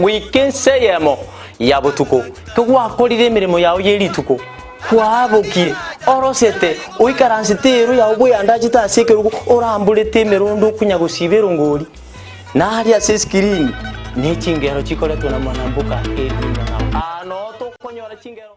Wikenseyemo yabutuko kugwakorire emirimo yawe yerituko kwabukiye orosete uikaransitero yawe buyandagita asekerugo orambulete emirundo kunyagusibero ngori nari ase screen nekingero chikoletwa na manambuka ebinga ano to konyora chingero.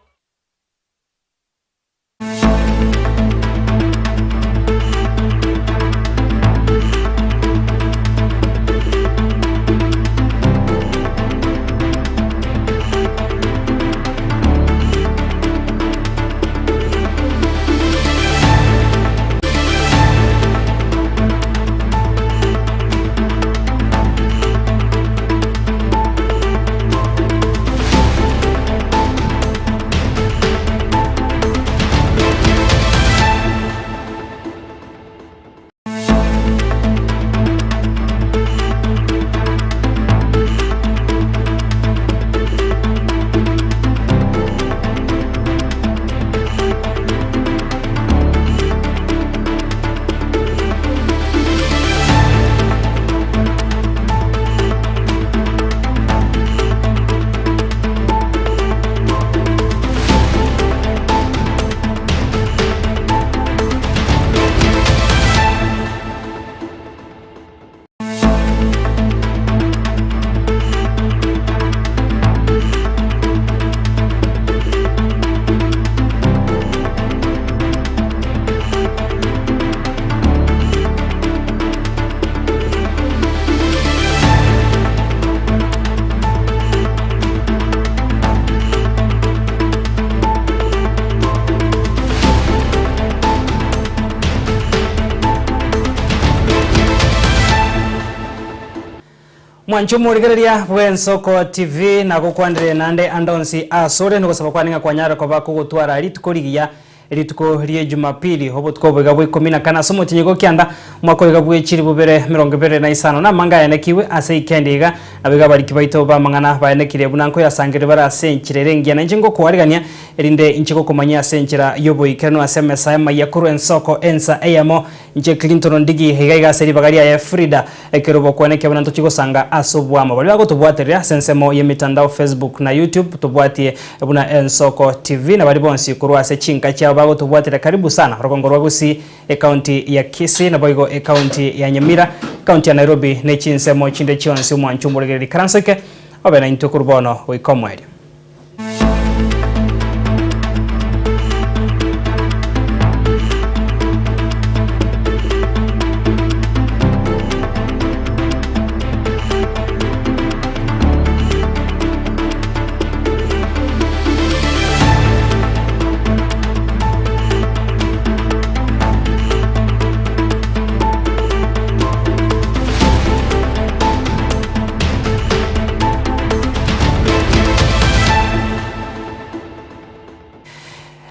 Mwancho murigereria bwensoko TV na gukwandire nande andonsi asore no gusaba kwaninga kwa nyara kwa bakugutwara ritukurigia rituko rie Jumapili hobo twobega bwe 14 somo tinyego kyanda mwakorega bwe chiri bubere 25 na manga yanekiwe ase ikendiga abega bari kibaito ba mangana bayanekire bunanko yasangire bara senkirerengia na njingo kwarigania erinde inchiko komanya senkira yobo ikeno asemesa ya yakuru ensoko ensa ayamo nje Clinton ndigi hegaiga seri bagaria ya Frida ekerobo kwaneke bunanto chigosanga asobwamo bali bagotubwaterera sensemo yemitandao Facebook na YouTube tubwatie buna ensoko TV na bali bonsi kurwa se chinka cha bago tubwatira karibu sana rogongo rwagusi county ya Kisii na boigo county ya Nyamira county ya Nairobi ne chinsemo chinde chionsi mwanchu muregeri karansoke obena intukurbono wikomweri.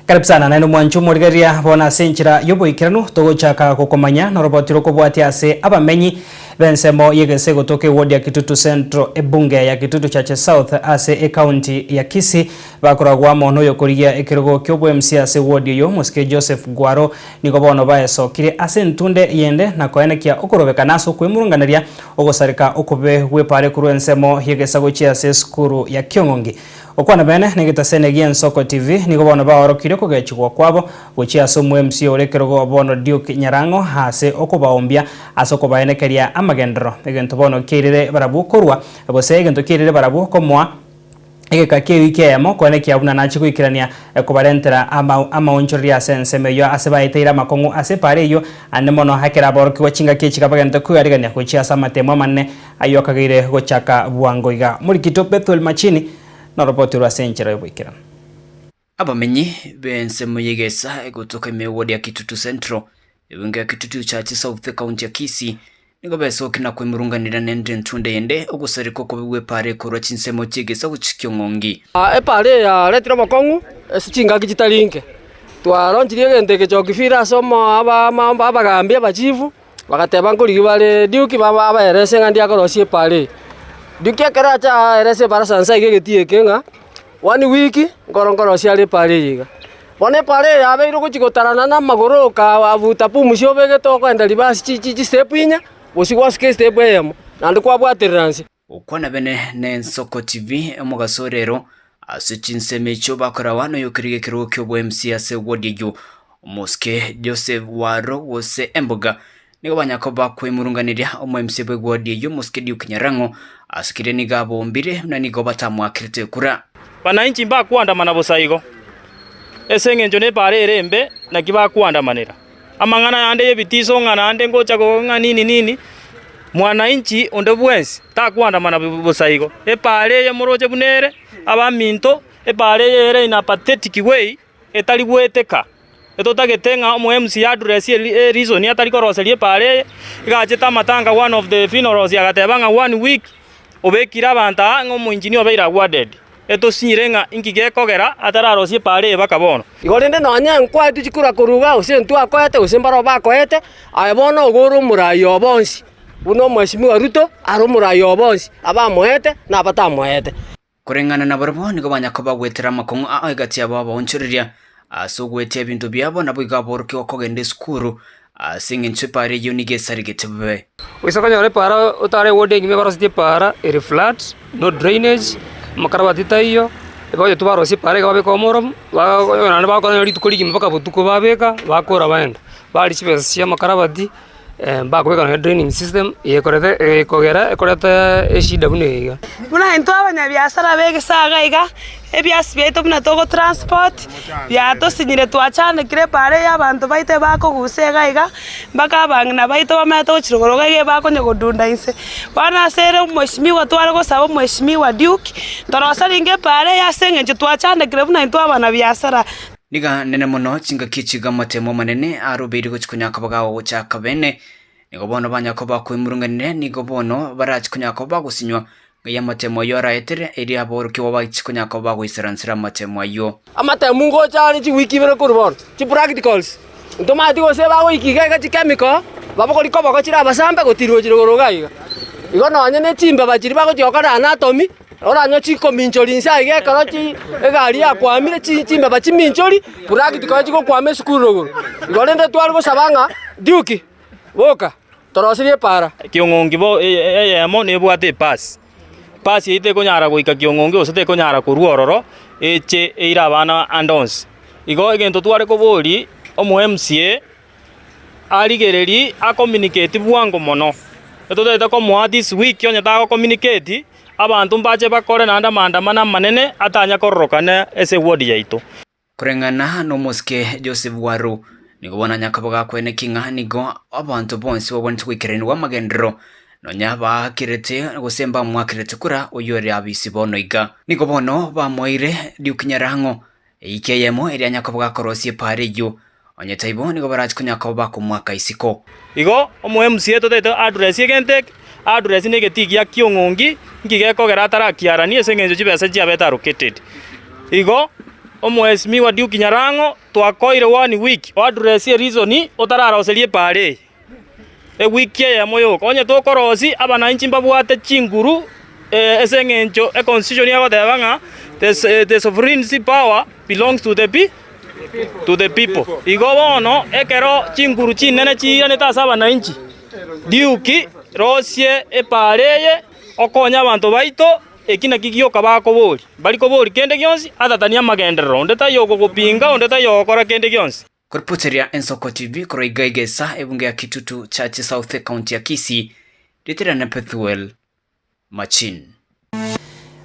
Karibu sana na ino mwanchu murigeria bona senchira yobo ikiranu togochaka kukomanya na robotiro kubwati ase abamenyi bensemo yegese gotoke ward ya Kitutu Central ebunge ya Kitutu Chache South ase county ya Kisii bakoragwa mono yokorigia ekirogo kyobwe MC ase ward yo Muske Joseph Gwaro niko bono baesokire ase ntunde yende na koenekia okorobeka naso kwemurunganiria ogosarika okobe wepare kurwensemo yegesa gochi ase skuru ya Kyongongi. Okwana bene nigitasene Ensoko TV niko bono baorokire kugechugwa kwabo gochi ase MC olekerogo bono Duke Nyarango hase okobaombia ase okobaenekeria amagendro egento bono kirire barabu korwa bose egento kirire barabu komwa egeka kiwike yamo kone kiabuna nachi kuikirania kubarentera ama onchoria senseme yo ase baiteira makongu ase pare yo ande mono hakera borki wachinga kichika bagento kuarigania kuchia samatemo manne ayokagire gochaka buangoiga muri kitopetol machini na roboti rwa senchera yobikira abamenyi bensemo yegesa egotoka mewodi ya Kitutu Central ebunge ya Kitutu Chache South county ya Kisii nigo besokina kwemurunganira nende ntunde yende ogusariko kubwe pare korwa chinsemo chegesa guchikyongongi pare ya letira makongu esichinga kijitalinke twaronjirie gente kechokifira somo aba bagambia bachifu bagateba nguri bale Duke baba abaerese ngandi akorosie pare Duke akaracha erese para sansa igegetie kenga 1 week ngorongorosia ale pare yiga bone pare yabe iro kuchigotarana na magoro ka avuta pumusho bege toko enda libasi chi step inya usigwa step yemo nandi kwa bwateransi ukwana bene ne Nsoko TV omugasorero ase chinseme icho bakora wano yokirige kirugo kyo MC ase wodiyo Muske Joseph Waro wose emboga nigo banyako bakwimurunganirya omu MC bwe wodiyo Muske Diukinyarango asikire niga bombire na nigo batamwakirite kura bananchi bakwandamana busaigo esengenjo ne parere embe na kiba kwandamanira amangana yande yebitiso ngana ande ngocha ko nini mwananchi onde bwensi takwandamana busaigo epare ye muroje bunere abaminto epare yere ina pathetic way etali gweteka etotagetenga omu MC address reason yatali koroserie pare igache tamatanga one of the funerals yagatebanga 1 week obekira abanta ngo mu engineer obeira awarded eto sirenga ingigekogera atararosie pare bakabono igorende nonya nkwatu chikura kuruga usentu akoete usembaro bakoete ayebono ogoro murayo bonsi uno mweshimiwa Ruto aro murayo bonsi abamoete na batamoete kurengana na barbo nigo banyako bagwetera makongo aigati abo bonchuriria asogwete ebintu byabo nabo igaboroke okogende skuru singenche pare yunige sarigete Wisakanya ore para utare wode ngime barosite para ere flat no drainage makarabatita iyo ebo tubaro si pare gabe komorom nane bakora yori tukori kimwe baka butuko babeka bakora baenda bari chibese makarabati bakweka no draining system yekorete ekogera ekorete eshida bunega buna into abanyabiasara begesaga iga ebiasi byeto buna togo transport byato sinyire twachane kire pare y'abantu baite bakogusega iga baka bangna baito bameto chirogoroga ge bakonye godunda inse bana sere umweshimiwa tware gosaba umweshimiwa Duke torosaringe pare yasengenje twachane kire buna into abanabiasara niga nene muno chinga kichiga matemo manene arubiri guchikunyaka bagawo guchaka bene nigo bono banyako bakwimurunganire nigo bono barachikunyaka bagusinywa ya matemo yora etere eri aboruki wabachikunyaka bagwiseransira matemo yo amatemo ngo chari chi wiki bere kurbon chi practicals ntomati go se bago ikigega chi chemical babakori ko bako chira basambe gotirwo chirogoroga igo nonya ne chimbe bachiri bago chokara anatomy ora nyo chiko minchori nsa ige karo chi egari akwamire chimbe bachi minchori practical chiko kwame school rogo igo rende twalgo sabanga Duke boka torosirie para kiongongi bo emo ne bwate pass ite konyara goika kiongongi osete konyara kuruororo eche eira bana andons igo egento tware ko bori omu MCA aligereri a communicate bwango mono etotete ko mwa this week onye ta communicate abantu mbache bakore nanda maandamana manene atanya kororokana ese wodi yaito kurengana no Muske Joseph Waru nigo bona nyakaboga kwene kinga nigo abantu bonsi wabonetse kwikireni wa magendero nonya bakirete gusemba mwakirete kura oyore abisi bono iga nigo bono bamoire Diukinyarango ikeyemo eri nyakaboga korosie pare yo onye taibo nigo barachikunyaka kumwaka isiko igo omu MCA totete address yegente address ne getigia kiongongi ngigekogera atarakiarani esengenjo chibesa chiabeta allocated igo omwesimi wa Diukinyarango twakoire 1 week address ye reason otararaoserie pare week ye moyoko onye tokorosi abananchi mbabwate chinguru esengenjo constitution yabatebanga the sovereignty power belongs to the people igo bono ekero chinguru chinene chirane tasa abananchi Duke rosie epareye okonya abantu baito ekina kigioka bakobori bali kobori kende gyonsi atatania magenderero onde tayoko gupinga onde tayokora kende gyonsi kurputeria Nsoko TV koroigaigesa ebunge ya Kitutu Church South County ya Kisii Lieutenant Bethuel Machin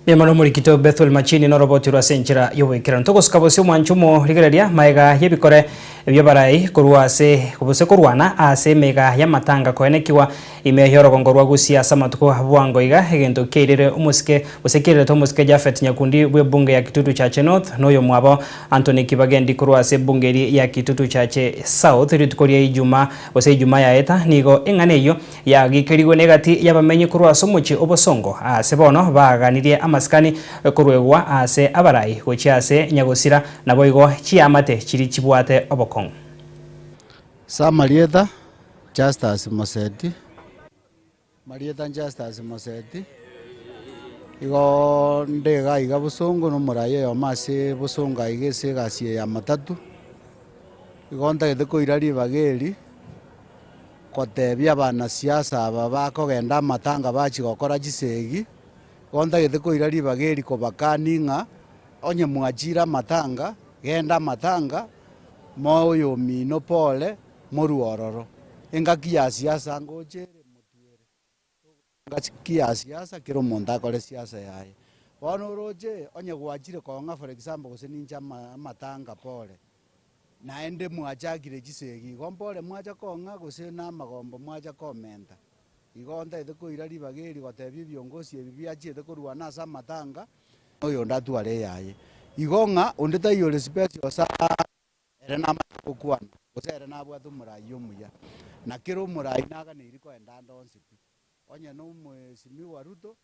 Yamano murikito Bethuel Machini no roboti rwa senchira yobekira ntogosukabose mwanchumo rigereria maega yebikore ebyo barai kuruase kubose kurwana ase mega yamatanga koenekiwa imehoro gongorwa gusiasa matuko bwango iga egento keirire umuske usekirire to muske Jafet Nyakundi bwe bunge ya Kitutu Church North noyo mwabo Anthony Kibagendi kuruase bungeri ya Kitutu Church South ritukoria ijuma ose ijuma ya eta nigo enganeyo ya gikeriwe negati yabamenye kuruase muchi obosongo ase bono baganirie amaskani kurwegwa ase abarai gochiase nyagosira nabo igo chiamate chiri chibwate obokong Marietha Justus Moseti Marietha Justus Moseti igo ndega iga busongo no murayo yo mase busonga igese gasie ya matatu igo ndagete koirari bageri kotebia bana siasa aba bakogenda amatanga bachi gokora chisegi gonda githiko irari bageri kobakaninga onye mwachira matanga genda matanga moyo mino pole moruororo engakia siasa ngochere mutuere ngakia siasa kiro monta kole siasa yaye bono roje onye gwachire konga for example goseninja matanga pole naende mwachagire chisegi gompole mwacha konga gose na magombo mwacha komenta igonda ithiko irari bageri gotebia biongozi ebibiachite korwana asa matanga oyo ndatware yaye igonga ondeta yo respect osa erena makukwana gosere nabwatu murai omuya na kiro murai naga niriko endanda onsipi onye no mwesimi wa Ruto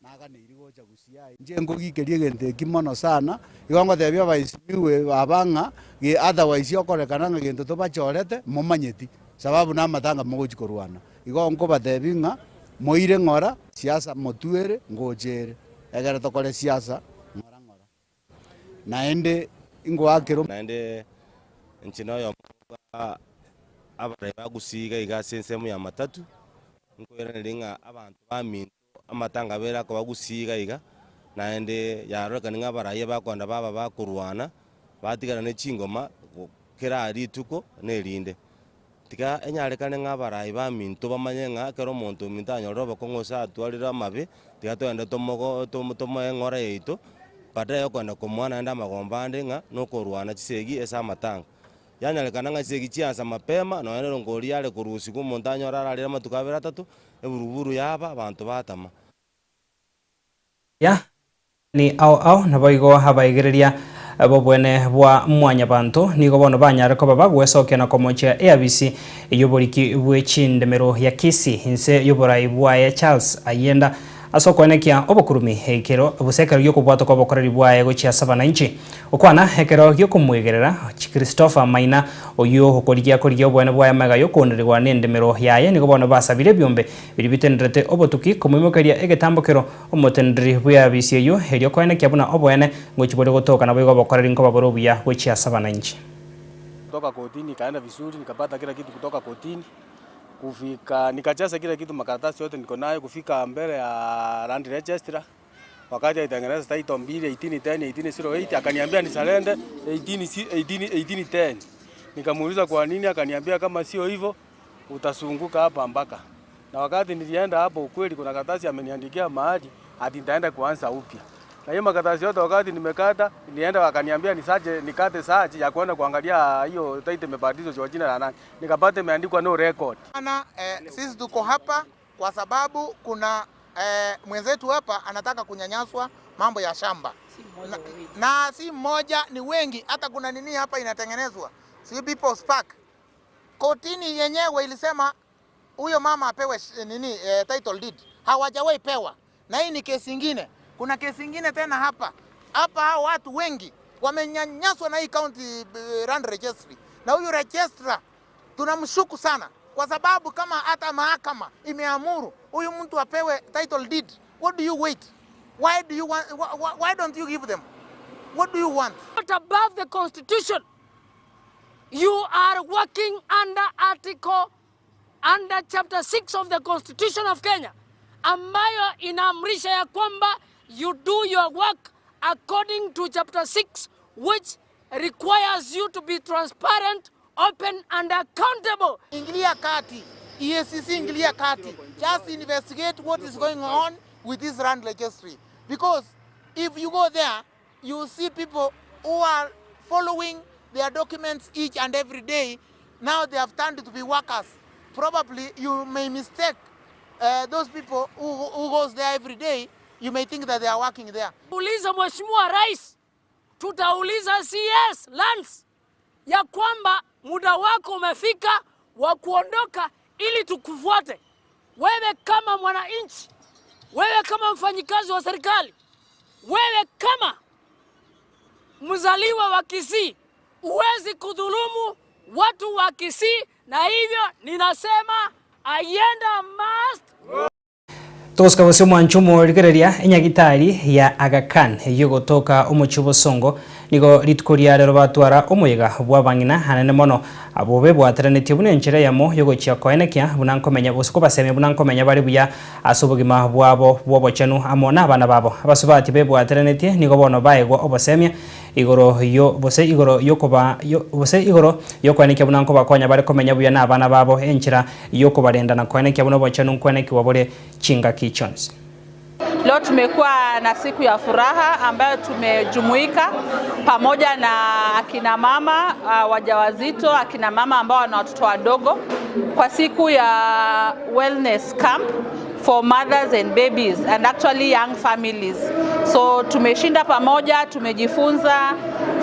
naga niriko gocha gusia njengo gikerie gente kimono sana igonga tebia baisimiwe babanga ge otherwise yokorekana ngento to bachorete momanyeti sababu na matanga mogochi korwana igongo batebinga moire ngora siasa motuere ngochere egere tokore siasa ngora naende ingo akero naende nchino yo abare bagusiga igasensemu ya matatu nkoyera linga abantu baminto amatanga bera ko bagusiga iga naende yaroka ninga baraye bakonda baba bakurwana batigana ne chingoma kera ari tuko nerinde tika enyarekane nga baraye baminto bamanyenga kero monto mintanyoro bakongosa atwalira mabe tika toenda tomogo tomo engora yeito baadaye kwenda kumwana enda magomba ndinga nokorwana chisegi esa matanga yanyarekana nga chisegi chianza mapema no ene ngori yale kurusi ku montanyo rararira matukabira 3 eburuburu yaba abantu batama ya ni au na baigo habaigereria bobwene bwa mwanya bantu nigo bono banyare ko baba gwesoke na komocha ABC yoboriki bwechindemero ya Kisi inse yoborai bwa Charles Ayenda asokonekia obokurumi hekero obusekero yokubwato ko bokoreri bwaye gochia 7 inchi okwana hekero yokumwegerera Christopher Maina oyo hokorigia korigia obwene bwaye mega yokonderwa nendemero yaye nigo bono basabire byombe biri bitendrete obotuki komwimokeria egetambokero omotendri bwa ABC yo herio konekia buna obwene gochibore gotoka na bogo bokoreri nko baboro buya gochia 7 inchi kutoka kotini kaenda vizuri nikapata kila kitu kutoka kotini kufika nikajaza kila kitu makaratasi yote niko nayo kufika mbele ya land registrar wakati aitengeneza title 2 1810 1808 akaniambia nisalende 1810 nikamuuliza kwa nini akaniambia kama sio hivyo utasunguka hapa mpaka na wakati nilienda hapo ukweli kuna karatasi ameniandikia mahali hadi nitaenda kuanza upya na hiyo makaratasi yote wakati nimekata nilienda wakaniambia nikate saji ya kwenda kuangalia hiyo title imebadilishwa kwa jina la nani nikapata imeandikwa no record. Sisi tuko hapa kwa sababu kuna mwenzetu hapa anataka kunyanyaswa mambo ya shamba na si mmoja ni wengi hata kuna nini hapa inatengenezwa si People's Park. Kotini yenyewe ilisema huyo mama apewe nini title deed hawajawahi pewa na hii ni kesi nyingine. Kuna kesi nyingine tena hapa hao watu wengi wamenyanyaswa na hii county land registry na huyu registrar tunamshuku sana kwa sababu kama hata mahakama imeamuru huyu mtu apewe title deed what do you wait why don't you give them what do you want not above the constitution you are working under chapter 6 of the constitution of Kenya ambayo inaamrisha ya kwamba you do your work according to chapter 6 which requires you to be transparent, open and accountable. Ingilia kati, EACC ingilia kati. Just investigate what is going on with this land registry. Because if you go there, you see people who are following their documents each and every day. Now they have turned to be workers. Probably you may mistake those people who goes there every day. You may think that they are working there. Uliza Mheshimiwa Rais, tutauliza CS Lands ya kwamba muda wako umefika wa kuondoka ili tukufuate. Wewe kama mwananchi, wewe kama mfanyikazi wa serikali, wewe kama mzaliwa wa Kisii, huwezi kudhulumu watu wa Kisii na hivyo ninasema Ayenda must Toska wasio mwanchumo rigereria enyagitari ya Aga Khan yogotoka umuchubo songo nigo ritkuria rero batwara omuyega bwa bangina hanene mono abo bebwateranetio bune nchira yamo yogochia koenekia buna nkomenya bosiko baseme buna nkomenya bari buya asubugima bwabo bwobochanu amona abana babo abasubati bebwateranetio nigo bono baegwa obosemia igoro yokoenekia buna nko bakonya bari komenya buya na abana babo enchira yokobarenda na koenekia buna bochanu koeneki wabore Chinga Kitchens. Leo tumekuwa na siku ya furaha ambayo tumejumuika pamoja na akina mama wajawazito, akina mama ambao wana watoto wadogo kwa siku ya wellness camp for mothers and babies and actually young families. So tumeshinda pamoja,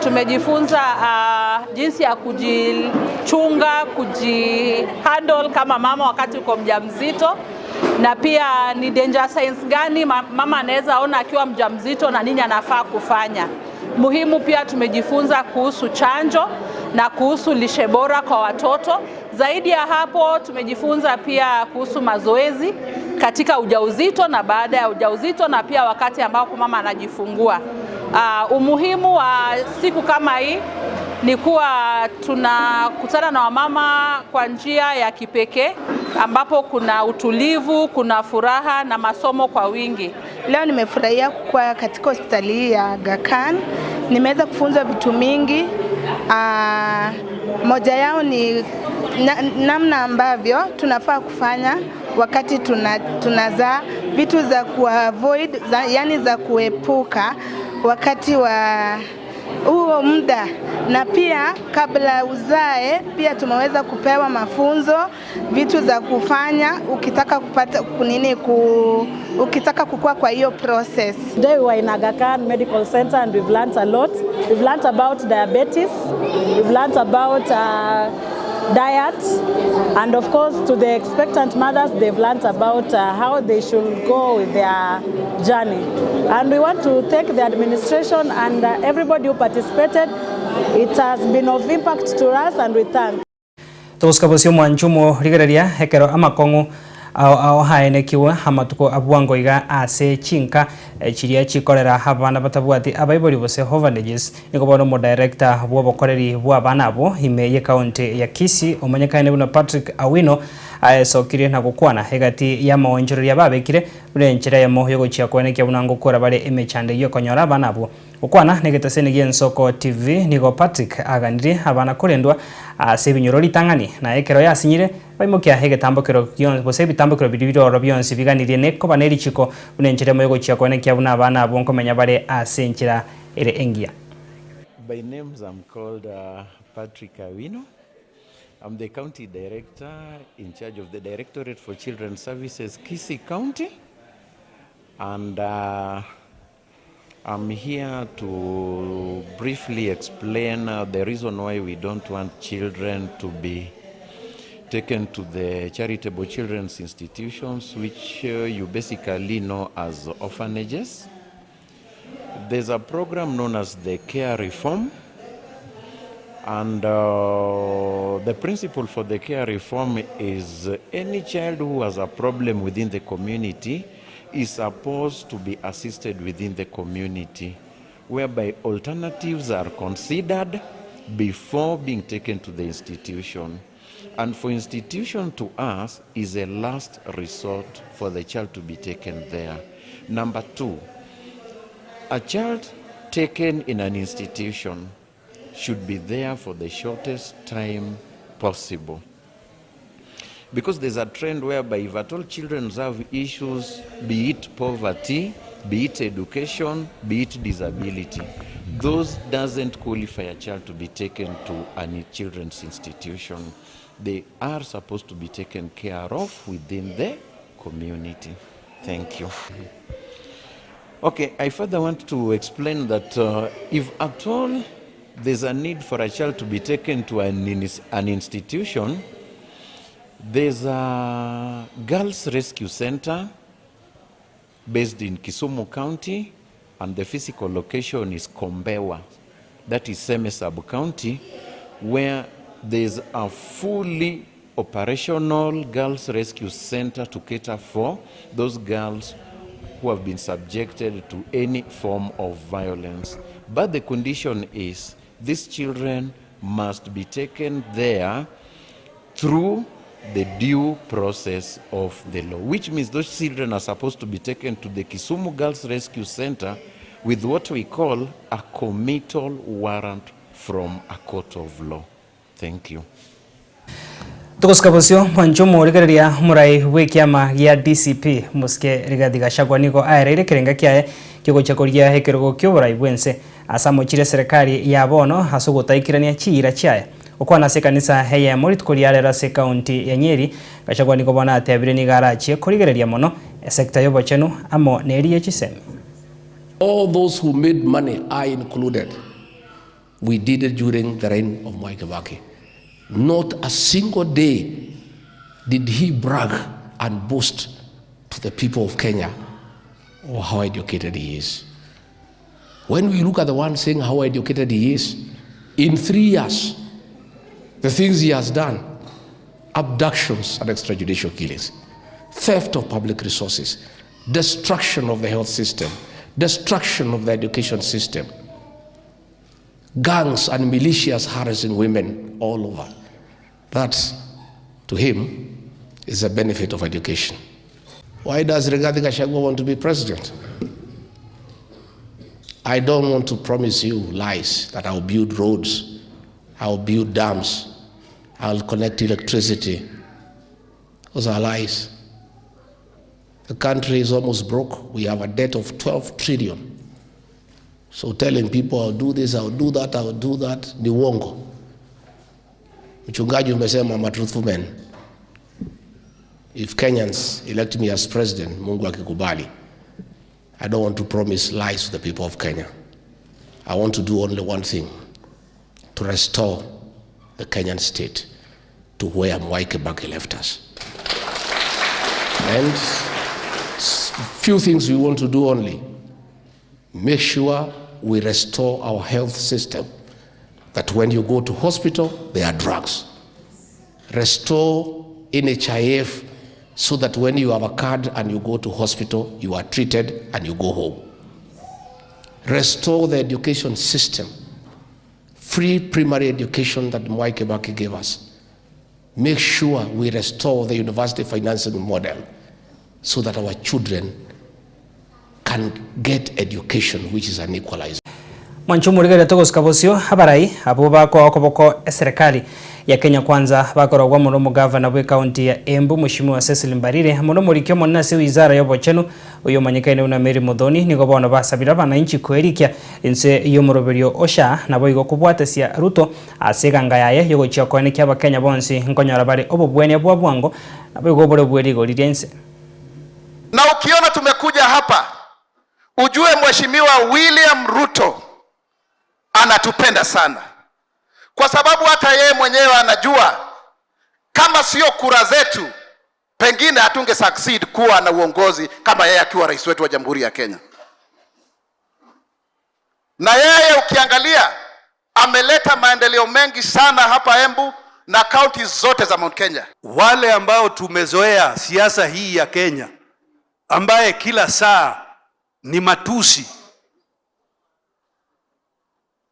tumejifunza jinsi ya kujichunga, kujihandle kama mama wakati uko mjamzito, na pia ni danger signs gani mama anaweza ona akiwa mjamzito na nini anafaa kufanya. Muhimu pia tumejifunza kuhusu chanjo na kuhusu lishe bora kwa watoto. Zaidi ya hapo tumejifunza pia kuhusu mazoezi katika ujauzito na baada ya ujauzito na pia wakati ambapo mama anajifungua. Umuhimu wa siku kama hii ni kuwa tunakutana na wamama kwa njia ya kipekee ambapo kuna utulivu, kuna furaha na masomo kwa wingi. Leo nimefurahia kuwa katika hospitali ya Aga Khan. Nimeweza kufunzwa vitu mingi. Moja yao ni namna ambavyo tunafaa kufanya wakati tunazaa, vitu za kuavoid, yani za kuepuka wakati wa huo muda, na pia kabla uzae pia tumeweza kupewa mafunzo vitu za kufanya ukitaka kupata ukitaka kukua kwa hiyo process. Today we were in Aga Khan Medical Center and we've learned a lot. We've learned about diabetes, we've learned about diet, and of course to the expectant mothers they've learned about how they should go with their journey. And we want to thank the administration and everybody who participated. It has been of impact to us and we thank. Toskabosio mwanchumo rigereria hekero amakongu ao haene kiwa hamatuko abuango iga ase chinka chiria chikorera abana batabwati abaibori bose Hovandages niko bono mo director bwobokoreri bwa bana abo imeye county ya Kisii omanyakane buno Patrick Awino sokire na gukwana hegati ya maonjoreri ababekire burenchera ya moyo gochia konekia bunango kora bare emechande yo konyora bana abo ukwana negetasene gensoko TV nigo Patrick aganire abana korendwa ase binyorori tangani na ekero yasinyire baimokia hegetambokero yon bose bitambokero bidibiro byonse biganirie neko baneri chiko burenchera moyo gochia konekia buna abana abo nkomenya bare asenchira ere engia. By names I'm called Patrick Awino. I'm the county director in charge of the Directorate for Children's Services, Kisii County. And I'm here to briefly explain the reason why we don't want children to be taken to the charitable children's institutions, which you basically know as orphanages. There's a program known as the Care Reform. And the principle for the care reform is any child who has a problem within the community is supposed to be assisted within the community, whereby alternatives are considered before being taken to the institution. And for institution to us is a last resort for the child to be taken there. Number two, a child taken in an institution should be there for the shortest time possible. Because there's a trend whereby if at all children have issues, be it poverty, be it education, be it disability, those doesn't qualify a child to be taken to a children's institution. They are supposed to be taken care of within the community. Thank you. Okay, I further want to explain that if at all there's a need for a child to be taken to an institution, there's a Girls Rescue Center based in Kisumu County, and the physical location is Kombewa, that is Seme Sub-County, where there's a fully operational Girls Rescue Center to cater for those girls who have been subjected to any form of violence. But the condition is these children must be taken there through the due process of the law, which means those children are supposed to be taken to the Kisumu Girls Rescue Center with what we call a committal warrant from a court of law. Thank you. Tukuskabusio mwanchumu rigaria murai wikiama ya DCP muske Rigathi Gachagua niko aerere kirenga kiae kiguchakoria hekirogo kyuburai bwense asamo chire serikali ya bono hasugutaikirania chira chiae ukwana se kanisa heye morit kuriarera se county ya Nyeri. Gachagua niko bona atebire ni garachie kurigereria mono sector yobo chenu amo neri chisemi. All those who made money are included. We did it during the reign of Mwai Kibaki. Not a single day did he brag and boast to the people of Kenya or how educated he is. When we look at the one saying how educated he is, in 3 years, the things he has done, abductions and extrajudicial killings, theft of public resources, destruction of the health system, destruction of the education system, gangs and militias harassing women all over. That, to him, is a benefit of education. Why does Rigathi Gachagua want to be president? I don't want to promise you lies that I'll build roads, I'll build dams, I'll connect electricity. Those are lies. The country is almost broke. We have a debt of 12 trillion. So telling people I'll do this, I'll do that, I'll do that, ni uongo. Mchungaji umesema I'm a truthful man. If Kenyans elect me as president, Mungu akikubali, I don't want to promise lies to the people of Kenya. I want to do only one thing, to restore the Kenyan state to where Mwai Kibaki left us. And few things we want to do only. Make sure we restore our health system, that when you go to hospital, there are drugs. Restore NHIF so that when you have a card and you go to hospital, you are treated and you go home. Restore the education system, free primary education that Mwai Kibaki gave us. Make sure we restore the university financing model so that our children can get education, which is an equalizer. Mwanchumu rigere tuguskabusio habarai abo bako okoboko serikali ya Kenya Kwanza bakorogwa muno mu governor we county ya Embu Mheshimiwa Cecil Mbarire muno murikyo monna se wizara yobo chenu uyo manyikaine una Mary Muthoni nigo bono basabira bananchi kwerikia inse iyo muroberio osha nabo igo kubwatesia Ruto aseganga yaye yogo chiakone kya Kenya bonsi nkonyora bari obobwene bwa bwango nabo igo bore bweri go lirense. Na ukiona tumekuja hapa ujue Mheshimiwa William Ruto anatupenda sana, kwa sababu hata yeye mwenyewe anajua kama sio kura zetu pengine hatunge succeed kuwa na uongozi kama yeye akiwa rais wetu wa Jamhuri ya Kenya. Na yeye ukiangalia ameleta maendeleo mengi sana hapa Embu na counties zote za Mount Kenya. Wale ambao tumezoea siasa hii ya Kenya ambaye kila saa ni matusi.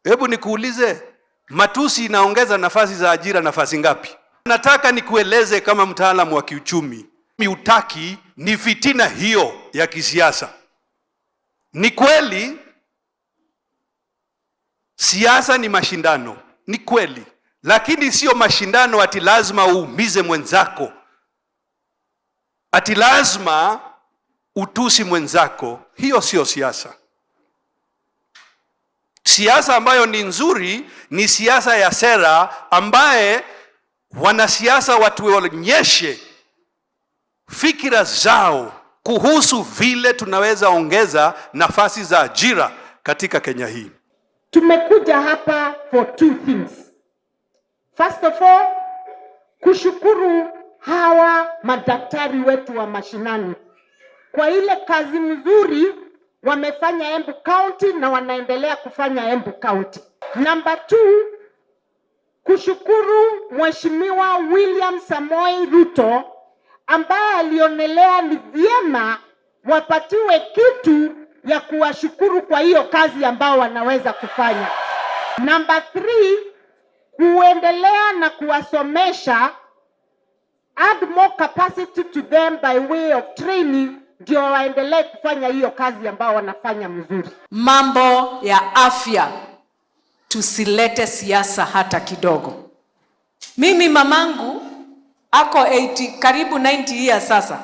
Hebu nikuulize, matusi inaongeza nafasi za ajira nafasi ngapi? Nataka nikueleze kama mtaalamu wa kiuchumi, miutaki ni fitina hiyo ya kisiasa. Ni kweli siasa ni mashindano, ni kweli, lakini sio mashindano ati lazima uumize mwenzako, ati lazima utusi mwenzako. Hiyo sio siasa. Siasa ambayo ni nzuri ni siasa ya sera, ambaye wanasiasa watu waonyeshe fikira zao kuhusu vile tunaweza ongeza nafasi za ajira katika Kenya hii. Tumekuja hapa for two things. First of all, kushukuru hawa madaktari wetu wa mashinani kwa ile kazi mzuri wamefanya Embu County na wanaendelea kufanya Embu County. Number 2, kushukuru Mheshimiwa William Samoei Ruto ambaye alionelea ni vyema wapatiwe kitu ya kuwashukuru kwa hiyo kazi ambao wanaweza kufanya. Number 3, kuendelea na kuwasomesha, add more capacity to them by way of training, ndio waendelee kufanya hiyo kazi ambao wanafanya mzuri. Mambo ya afya tusilete siasa hata kidogo. Mimi mamangu ako 80 karibu 90 years sasa.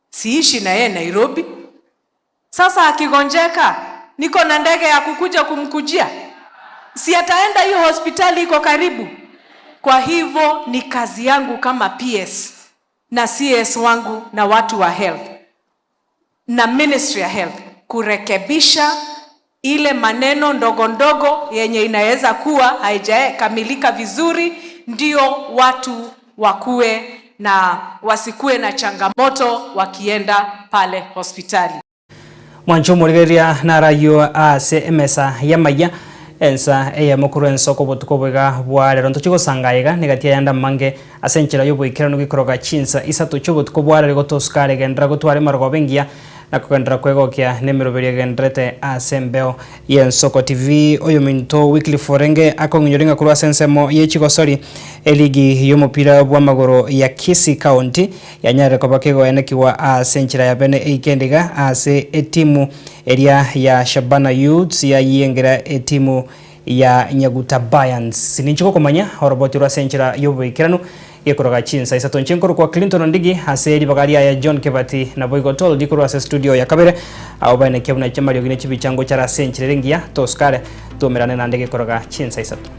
Siishi na yeye Nairobi. Sasa akigonjeka niko na ndege ya kukuja kumkujia. Si ataenda hiyo hospitali iko karibu. Kwa hivyo ni kazi yangu kama PS na CS wangu na watu wa health na Ministry ya Health kurekebisha ile maneno ndogo ndogo yenye inaweza kuwa haijakamilika vizuri, ndio watu wakue na wasikue na changamoto wakienda pale hospitali. Mwancho murigeria na rayo ase emesa yamaya ensa eya mukuru ensoko botuko bwega bware ronto chigo sangaiga negatia yanda mange asenchira yo boikirano gikoroga chinsa isatu chugo tuko bware gotoskare gendra gotware margo bengia na kukendra kwegokia nemiroberia gendrete asembeo yensoko TV oyo minto weekly forenge akonginyoringa kurwa sensemo yechigo sori eligi yomupira bwa magoro ya Kisii County yanyare kobakego enekiwa asenchira ya bene eikendiga ase etimu eria ya Shabana Youths ya yengera etimu ya Nyaguta Bayans sininchiko komanya horoboti rwa senchira yoboikirano yekoroga chinsa isato nchenkoro kwa Clinton Ndigi aseri bagaria ya John Kebati na Boygo Tol dikoro ase studio ya Kabere au bane kebuna chamari ogine chibichango chara senchire rengia toskare tumerane na ndege koroga chinsa isato.